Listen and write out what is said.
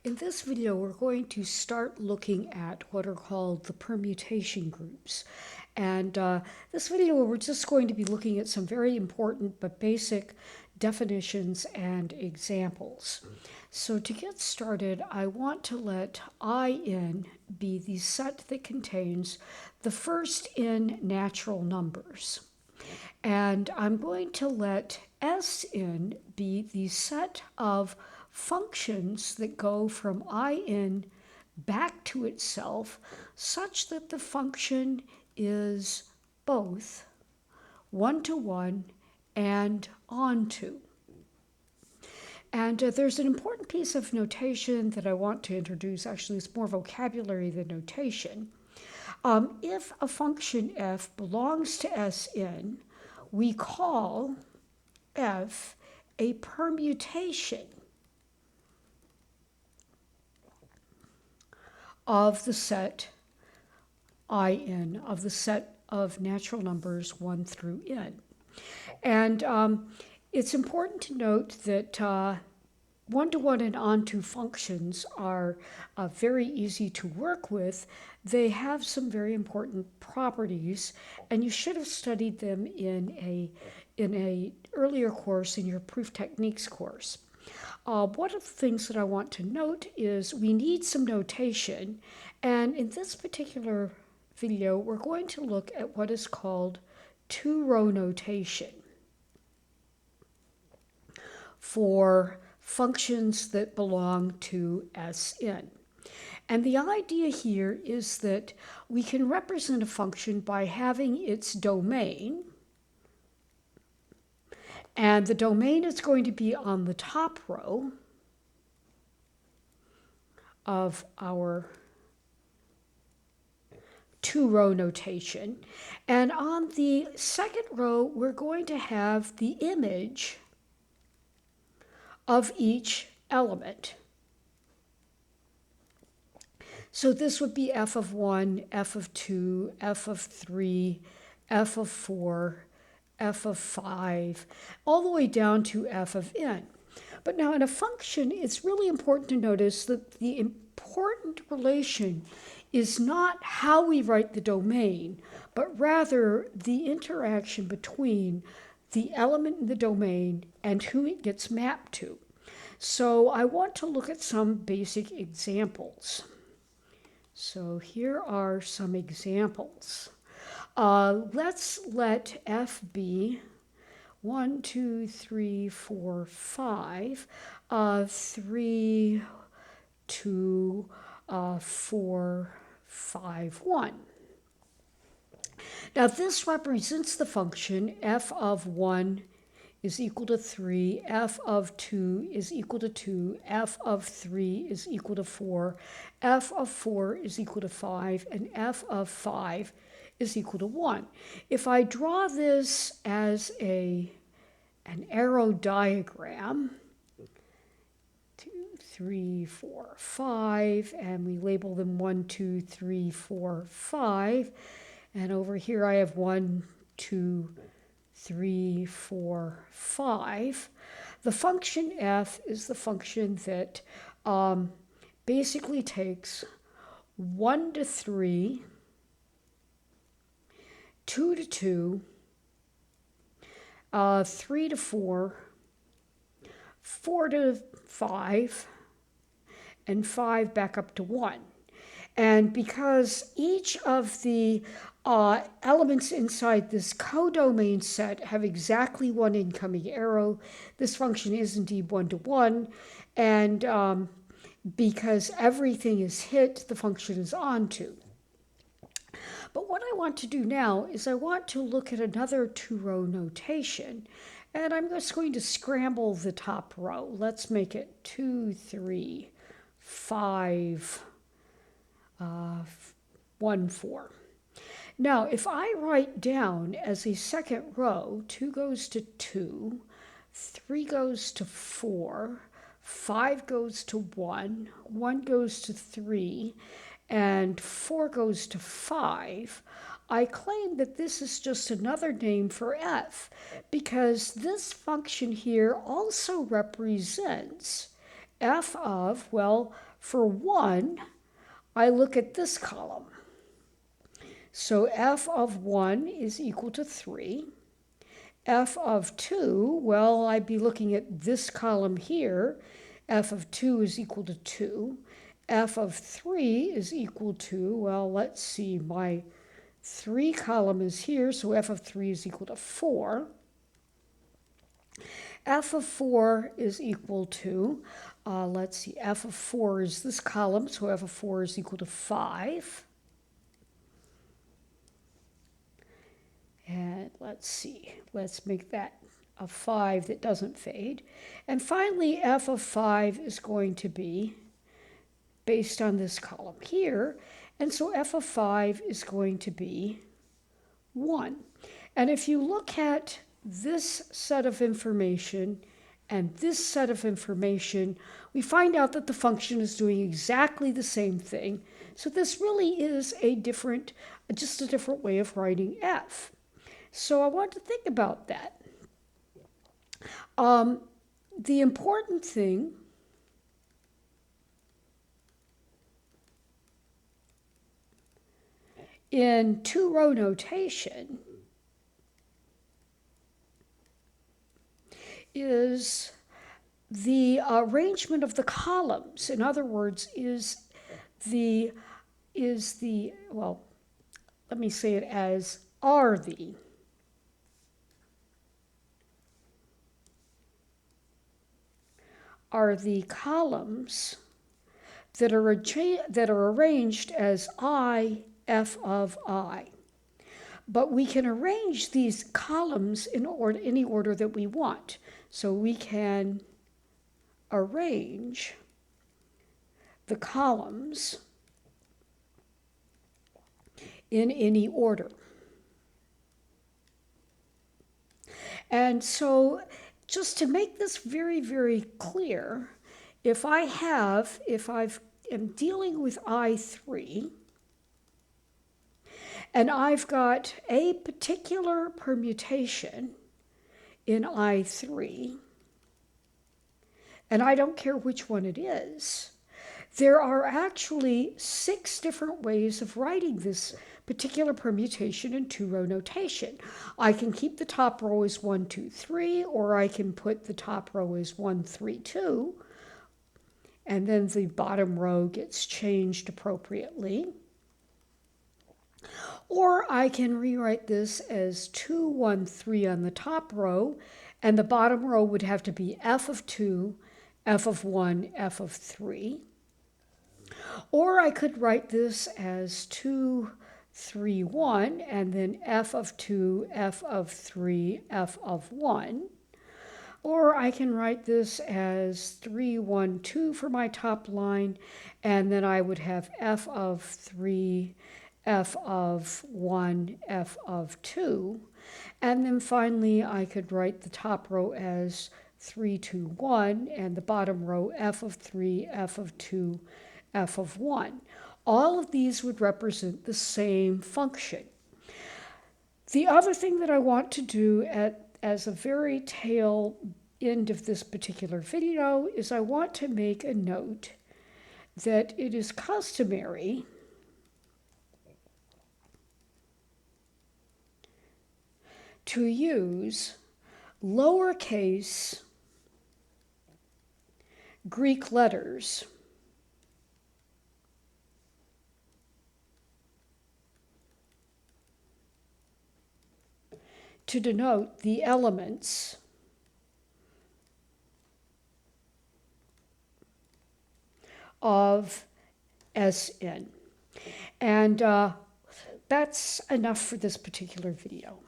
In this video, we're going to start looking at what are called the permutation groups. And this video, we're just going to be looking at some very important but basic definitions and examples. So to get started, I want to let IN be the set that contains the first n natural numbers. And I'm going to let SN be the set of functions that go from IN back to itself such that the function is both one-to-one and onto. And there's an important piece of notation that I want to introduce. Actually, it's more vocabulary than notation. If a function f belongs to Sn, we call f a permutation of the set In, of the set of natural numbers 1 through n. And it's important to note that one-to-one and onto functions are very easy to work with. They have some very important properties, and you should have studied them in a earlier course in your proof techniques course. One of the things that I want to note is we need some notation, and in this particular video, we're going to look at what is called two-row notation for functions that belong to Sn. And the idea here is that we can represent a function by having its domain, and the domain is going to be on the top row of our two-row notation. And on the second row, we're going to have the image of each element. So this would be f of 1, f of 2, f of 3, f of 4, f of 5, all the way down to f of n. But now in a function, it's really important to notice that the important relation is not how we write the domain, but rather the interaction between the element in the domain and who it gets mapped to. So I want to look at some basic examples. So here are some examples. Let's let f be 1, 2, 3, 4, 5, 3, 2, 4, 5, 1. Now this represents the function f of 1 is equal to 3, f of 2 is equal to 2, f of 3 is equal to 4, f of 4 is equal to 5, and f of 5 is equal to 1. If I draw this as an arrow diagram, 2, 3, 4, 5, and we label them 1, 2, 3, 4, 5, and over here I have 1, 2, 3, 4, 5. The function f is the function that basically takes 1 to 3, 2 to 2, 3 to 4, 4 to 5, and 5 back up to 1. And because each of the elements inside this codomain set have exactly one incoming arrow, this function is indeed one-to-one, and because everything is hit, the function is onto. But what I want to do now is I want to look at another two-row notation, and I'm just going to scramble the top row. Let's make it 2, 3, 5, 1, 4. Now, if I write down as a second row, 2 goes to 2, 3 goes to 4, 5 goes to 1, 1 goes to 3, and 4 goes to 5, I claim that this is just another name for f, because this function here also represents f of, well, for 1, I look at this column. So f of 1 is equal to 3. F of 2, well, I'd be looking at this column here. F of 2 is equal to 2. F of 3 is equal to, well, let's see, my 3 column is here, so f of 3 is equal to 4. F of 4 is equal to, let's see, f of 4 is this column, so f of 4 is equal to 5. And let's see, let's make that a 5 that doesn't fade. And finally, f of 5 is going to be based on this column here. And so f of 5 is going to be 1. And if you look at this set of information and this set of information, we find out that the function is doing exactly the same thing. So this really is just a different way of writing f. So I want to think about that. The important thing in two-row notation is the arrangement of the columns. In other words, well, let me say it as are the columns that are arranged as I, f of I. But we can arrange these columns in any order that we want. So we can arrange the columns in any order. And so just to make this very, very clear, if I am dealing with I3, and I've got a particular permutation in I3, and I don't care which one it is, there are actually 6 different ways of writing this particular permutation in two-row notation. I can keep the top row as 1, 2, 3, or I can put the top row as 1, 3, 2, and then the bottom row gets changed appropriately. Or I can rewrite this as 2, 1, 3 on the top row, and the bottom row would have to be f of 2, f of 1, f of 3. Or I could write this as 2, 3, 1, and then f of 2, f of 3, f of 1. Or I can write this as 3, 1, 2 for my top line, and then I would have f of 3, f of 1, f of 2. And then finally, I could write the top row as 3, 2, 1, and the bottom row f of 3, f of 2, f of 1. All of these would represent the same function. The other thing that I want to do as a very tail end of this particular video is I want to make a note that it is customary to use lowercase Greek letters to denote the elements of Sn. And that's enough for this particular video.